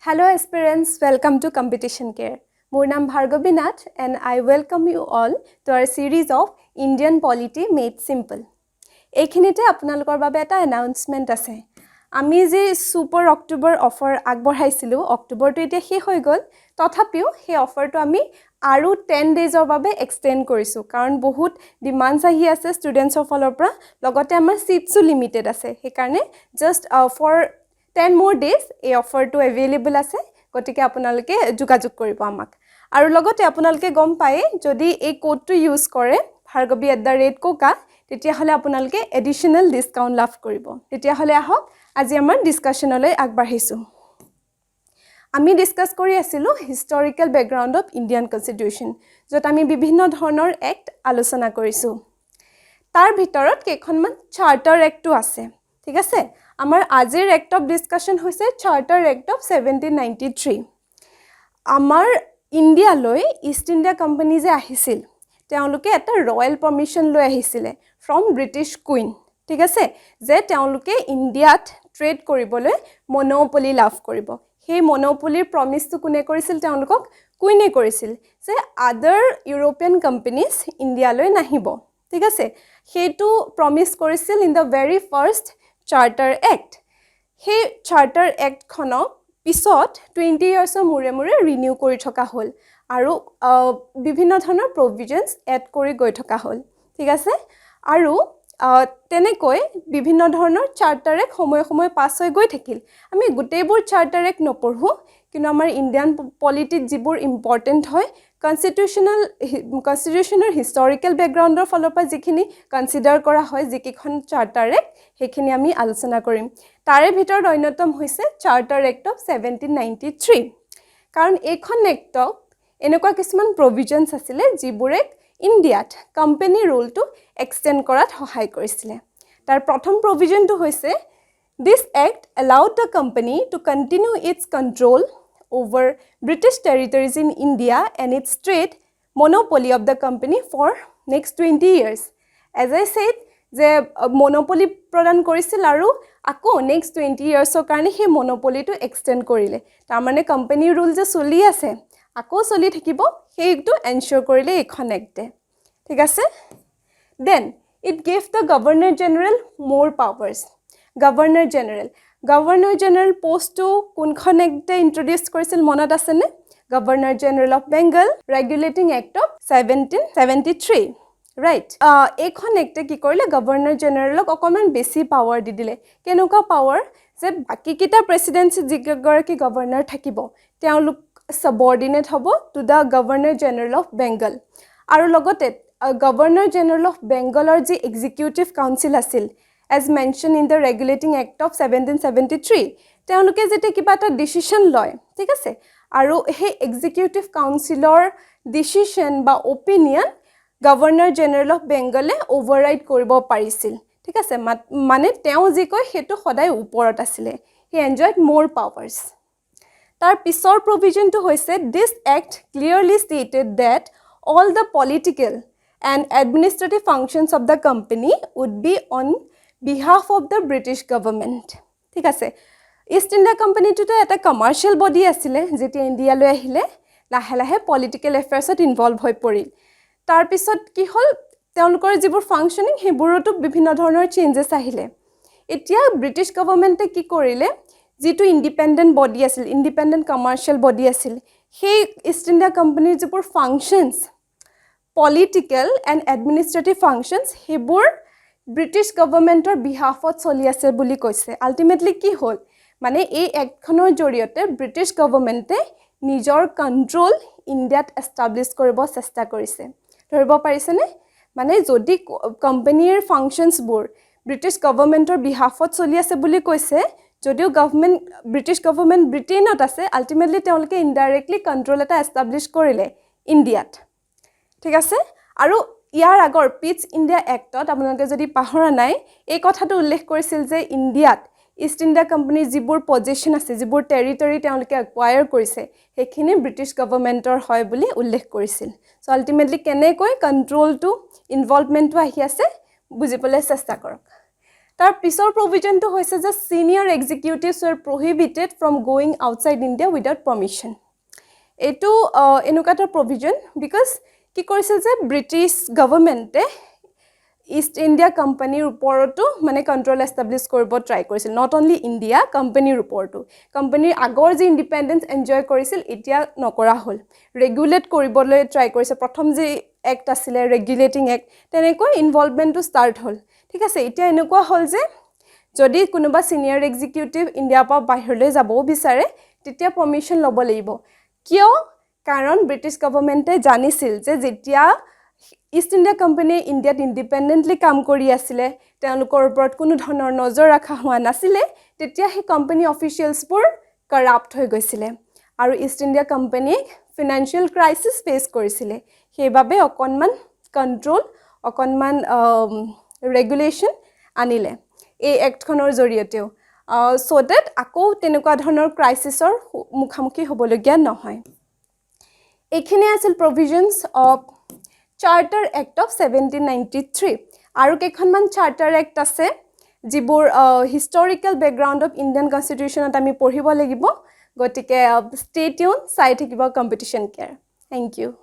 Hello aspirants, welcome to Competition Care. My name is Bhargavi Nath and I welcome you all to our series of Indian Polity Made Simple. এইখিনিতে আপোনালোকৰ বাবে এটা announcement আছে। আমি যে super October offer আগবঢ়াইছিলো অক্টোবৰটো এতিয়া শেষ হৈ গল তথাপিও সেই অফাৰটো আমি আৰু 10 ডেজৰ বাবে এক্সটেন্ড কৰিছো কাৰণ বহুত ডিমান্ডছ আহি আছে ষ্টুডেন্টছৰ ফালৰ পৰা লগতে আমাৰ সিটসও লিমিটেড আছে সেইকাৰণে জাস্ট ফৰ 10 more days এই অফাৰটো अवेलेबल আছে গতিকে আপোনালোকে যোগাযোগ কৰিব আমাক আৰু লগতে আপোনালোকে গম পায় যদি এই কোডটো ইউজ কৰে bhargavi@koka তেতিয়া হলে আপোনালোকে এডিশনাল ডিসকাউন্ট লাভ কৰিব তেতিয়া হলে আহক আজি আমাৰ ডিসকাশনলৈ আগবাঢ়িছো আমি ডিসকাস কৰি আছিলো হিষ্টৰিকেল ব্যাকগ্ৰাউণ্ড অফ ইণ্ডিয়ান কনস্টিটিউশন যত আমি বিভিন্ন ধৰণৰ এক্ট আলোচনা কৰিছো তাৰ ভিতৰত কেইখনমান চাৰ্টাৰ এক্টটো আছে ঠিক আছে আমাৰ আজিৰ এক্ট অফ ডিসকাশন হৈছে চাৰ্টাৰ এক্ট অফ 1793 আমাৰ ইণ্ডিয়ালৈ ইষ্ট ইণ্ডিয়া কোম্পানী যে আহিছিল তেওঁলোকে এটা ৰয়েল পাৰমিশন লৈ আহিছিল ফ্ৰম ব্ৰিটিছ কুইন ঠিক আছে যে তেওঁলোকে ইণ্ডিয়াত ট্ৰেড কৰিবলৈ মনোপলি লাভ কৰিব সেই মনোপলিৰ প্ৰমিসটো কোনে কৰিছিল তেওঁলোকক কুইনে কৰিছিল যে আদাৰ ইউৰোপিয়ান কোম্পানীজ ইণ্ডিয়ালৈ নাহিব ঠিক আছে সেইটো প্ৰমিস কৰিছিল in the very first charter act হে চাৰ্টাৰ এক্ট খনক পিছত 20 ইয়াৰ্ছৰ মুৰে ৰিনিউ কৰি থকা হল আৰু বিভিন্ন ধৰণৰ প্ৰভিজনছ এড কৰি গৈ থকা হল ঠিক আছে আৰু তেনেকৈ বিভিন্ন ধৰণৰ চাৰ্টাৰ এক সময় পাছ হৈ গৈ থাকিল আমি গুটেইবোৰ চাৰ্টাৰ এক নপঢ়ো কিন্তু আমাৰ ইণ্ডিয়ান পলিটিত যিবোৰ ইম্পৰ্টেন্ট হয় কনস্টিটিউশনৰ হিষ্টৰিকেল ব্যাকগ্ৰাউণ্ডৰ ফালৰ পৰা যিখিনি কনসিডাৰ কৰা হয় যিকিখন চাৰ্টাৰ এক সেইখিনি আমি আলোচনা কৰিম তাৰে ভিতৰত অন্যতম হৈছে চাৰ্টাৰ এক্ট অফ 1793 কাৰণ এইখন এক্টক এনেকুৱা কিছুমান প্ৰভিজনছ আছিল যিবোৰে ইণ্ডিয়াত কোম্পানী ৰুলটো এক্সটেন্ড কৰাত সহায় কৰিছিল তাৰ প্ৰথম প্ৰভিজনটো হৈছে This act allowed the company to continue its control over British territories in India and its trade monopoly of the company for next 20 years. As I said, যে monopoly প্ৰদান কৰিছিল আৰু আকৌ next 20 yearsৰ কাৰণে সেই monopolyটো extend কৰিলে তাৰ মানে কোম্পানী ৰুল যে চলি আছে আকৌ চলি থাকিব সেইটো এনশ্যোৰ কৰিলে এখন এক্টে ঠিক আছে then it gave the governor general more powers Governor General post to কোনখন এক্টে ইন্ট্ৰোডিউস কৰিছিল মনত আছে নে Governor General of Bengal Regulating Act of 1773 right এইখন এক্টে কি কৰিলে Governor Generalক অকমান বেছি পাৱাৰ দি দিলে কেনেকুৱা পাৱাৰ যে বাকি কিটা প্ৰেসিডেন্সি যিগৰাকী গভৰ্ণৰ থাকিব তেওঁলোক subordinate হ'ব to the Governor General of Bengal আৰু লগতে Governor General of Bengalৰ যি executive council আছিল as mentioned in the Regulating Act of 1773 তেওঁলোকে যেতে কিবা এটা ডিসিশন লয় ঠিক আছে আৰু হে এক্সিকিউটিভ কাউন্সিলৰ ডিসিশন বা অপিনিয়ন গভৰ্ণৰ জেনাৰেল অফ বেংগলে ওভাৰৰাইড কৰিব পাৰিছিল ঠিক আছে মানে তেওঁ যি কয় হেতু সদায় ওপৰত আছিল হি এনজয়ড মোৰ পাৱাৰ্স তাৰ পিছৰ প্ৰভিজনটো হৈছে this act clearly stated that all the political and administrative functions of the company would be on behalf of the British government ঠিক আছে ইষ্ট ইণ্ডিয়া কোম্পানীটো এটা কমাৰ্শিয়াল বডি আছিল যেতি ইণ্ডিয়ালৈ আহিলে লাহে লাহে পলিটিক্যাল এফেয়াৰ্ছত ইনভলভ হৈ পৰিল তাৰ পিছত কি হল তেওঁলোকৰ যিবোৰ ফাংশনিং হেবোৰটো বিভিন্ন ধৰণৰ চেঞ্জেস আহিলে এতিয়া ব্ৰিটিছ গৱৰ্ণমেণ্টে কি কৰিলে যেটো ইন্ডিপেন্ডেন্ট বডি আছিল ইন্ডিপেন্ডেন্ট কমাৰ্শিয়াল বডি আছিল সেই ইষ্ট ইণ্ডিয়া কোম্পানীৰ যিবোৰ functions political and administrative functions হেবোৰ ব্ৰিটিছ গৱৰ্ণমেণ্টৰ বিহাফত চলি আছে বুলি কৈছে আল্টিমেটলি কি হল মানে এই একখনৰ জৰিয়তে ব্ৰিটিছ গৱৰ্ণমেণ্টে নিজৰ কন্ট্ৰোল ইণ্ডিয়াত এস্টাবলিশ কৰিব চেষ্টা কৰিছে ধৰিব পাৰিছে নে মানে যদি কোম্পানীৰ ফাংশনস বোৰ ব্ৰিটিছ গৱৰ্ণমেণ্টৰ বিহাফত চলি আছে বুলি কৈছে যদিও ব্ৰিটিছ গৱৰ্ণমেণ্ট ব্ৰিটেইনত আছে আল্টিমেটলি তেওঁলোকে ইনডাইৰেক্টলি কন্ট্ৰোল এটা এস্টাবলিশ কৰিলে ইণ্ডিয়াত ঠিক আছে আৰু ইয়াৰ আগৰ পিটছ ইণ্ডিয়া এক্টত আপোনালোকে যদি পাহৰা নাই এই কথাটো উল্লেখ কৰিছিল যে ইণ্ডিয়াত ইষ্ট ইণ্ডিয়া কোম্পানীৰ যিবোৰ পজিশন আছে যিবোৰ টেৰিটৰি তেওঁলোকে একুৱায়াৰ কৰিছে সেইখিনি ব্ৰিটিছ গৱৰ্ণমেণ্টৰ হয় বুলি উল্লেখ কৰিছিল সো আল্টিমেটলি কেনেকৈ কন্ট্ৰোল টু ইনভলভমেন্টটো আহি আছে বুজিবলৈ চেষ্টা কৰক তাৰ পিছৰ প্ৰভিজনটো হৈছে যে senior executives were prohibited from going outside India without permission এইটো এনেকুৱা এটা প্ৰভিজন বিকজ কি কৰিছিল যে ব্ৰিটিছ গভৰ্ণমেণ্টে ইষ্ট ইণ্ডিয়া কোম্পানীৰ ওপৰতো মানে কণ্ট্ৰল এষ্টাব্লিছ কৰিব ট্ৰাই কৰিছিল নট অনলি ইণ্ডিয়া কোম্পানীৰ ওপৰতো কোম্পানীৰ আগৰ যি ইণ্ডিপেণ্ডেঞ্চ এনজয় কৰিছিল এতিয়া নকৰা হ'ল ৰেগুলেট কৰিবলৈ ট্ৰাই কৰিছে প্ৰথম যি এক্ট আছিলে ৰেগুলেটিং এক্ট তেনেকৈ ইনভলভমেণ্টটো ষ্টাৰ্ট হ'ল ঠিক আছে এতিয়া এনেকুৱা হ'ল যে যদি কোনোবা সিনিয়ৰ এক্সিকিউটিভ ইণ্ডিয়াৰ পৰা বাহিৰলৈ যাবও বিচাৰে তেতিয়া পাৰ্মিশ্যন ল'ব লাগিব কিয় কাৰণ ব্ৰিটিছ গভৰ্ণমেণ্টে জানিছিল যে যেতিয়া ইষ্ট ইণ্ডিয়া কোম্পানীয়ে ইণ্ডিয়াত ইণ্ডিপেণ্ডেণ্টলি কাম কৰি আছিলে তেওঁলোকৰ ওপৰত কোনো ধৰণৰ নজৰ ৰখা হোৱা নাছিলে তেতিয়া সেই কোম্পানী অফিচিয়েলছবোৰ কৰাপ্ট হৈ গৈছিলে আৰু ইষ্ট ইণ্ডিয়া কোম্পানীয়ে ফিনান্সিয়েল ক্ৰাইচিছ ফেচ কৰিছিলে সেইবাবে অকণমান কণ্ট্ৰল অকণমান ৰেগুলেশ্যন আনিলে এই এক্টখনৰ জৰিয়তেও চ' ডেট আকৌ তেনেকুৱা ধৰণৰ ক্ৰাইচিছৰ মুখামুখি হ'বলগীয়া নহয় এইখিনি আছিল প্ৰভিজনছ অফ চাৰ্টাৰ এক্ট অফ 1793 আৰু কেইখনমান চাৰ্টাৰ এক্ট আছে যিবোৰ হিষ্টৰিকেল বেকগ্ৰাউণ্ড অফ ইণ্ডিয়ান কনষ্টিটিউশ্যনত আমি পঢ়িব লাগিব গতিকে ষ্টে টিউন চাই থাকিব কম্পিটিশ্যন কেয়াৰ থেংক ইউ